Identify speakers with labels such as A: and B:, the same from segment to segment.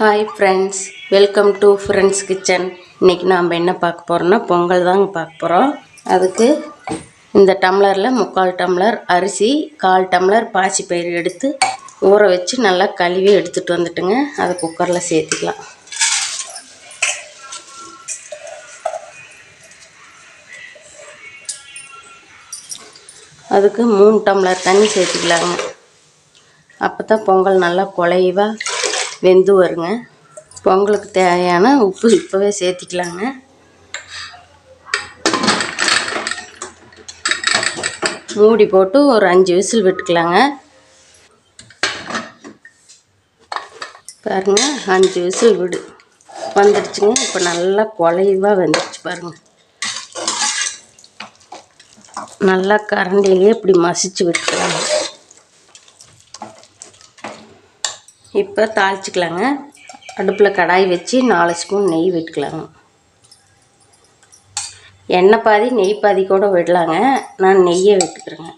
A: Hi friends, welcome to friends kitchen. இன்றைக்கி நாம் என்ன பார்க்க போகிறோன்னா பொங்கல் தாங்க பார்க்க போகிறோம். அதுக்கு இந்த டம்ளரில் 3/4 டம்ளர் அரிசி, 1/4 டம்ளர் பாசிப்பயிறு எடுத்து ஊற வச்சு நல்லா கழுவி எடுத்துகிட்டு வந்துட்டுங்க. அதை குக்கரில் சேர்த்துக்கலாம். அதுக்கு 3 டம்ளர் தண்ணி சேர்த்துக்கலாங்க. அப்போ தான் பொங்கல் நல்லா குழைவாக வெந்து வருங்க. பொங்கலுக்கு தேவையான உப்பு இப்போவே சேர்த்திக்கலாங்க. மூடி போட்டு ஒரு 5 விசில் விட்டுக்கலாங்க. பாருங்கள், 5 விசில் வந்துடுச்சுங்க. இப்போ நல்லா குழைவாக வெந்துடுச்சு பாருங்கள். நல்லா கரண்டிலேயே இப்படி மசிச்சு விட்டுக்கலாங்க. இப்போ தாளிச்சிக்கலாங்க. அடுப்பில் கடாய் வச்சு 4 ஸ்பூன் நெய் விட்டுக்கலாங்க. எண்ணெய் பாதி நெய் பாதி கூட விடலாங்க. நான் நெய்யை விட்டுக்கிறேங்க.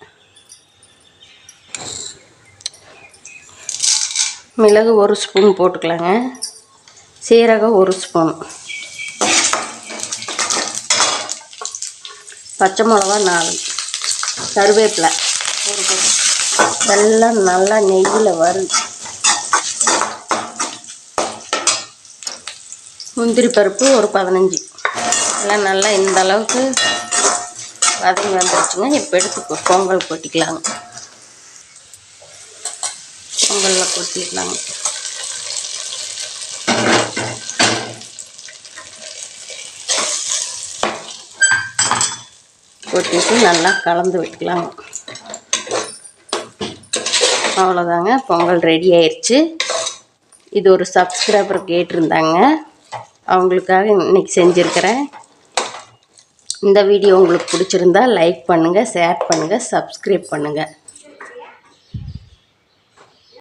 A: மிளகு 1 ஸ்பூன் போட்டுக்கலாங்க. சீரகம் 1 ஸ்பூன், பச்சை மிளகா 4, கருவேப்பிலை 1 ஸ்பூன். எல்லாம் நல்லா நெய்யில் முந்திரி பருப்பு ஒரு 15. எல்லாம் நல்லா இந்த அளவுக்கு வதங்கி வந்துருச்சுங்க. இப்போ எடுத்து பொங்கல் கொட்டிக்கலாங்க. பொங்கலில் கொட்டிக்கலாங்க. கொட்டிட்டு நல்லா கலந்து விட்டுக்கலாங்க. அவ்வளோதாங்க, பொங்கல் ரெடி ஆயிடுச்சு. இது ஒரு சப்ஸ்கிரைபர் கேட்டிருந்தாங்க, அவங்களுக்காக இன்றைக்கி செஞ்சுருக்கிறேன். இந்த வீடியோ உங்களுக்கு பிடிச்சிருந்தா லைக் பண்ணுங்கள், ஷேர் பண்ணுங்கள், சப்ஸ்கிரைப் பண்ணுங்கள்.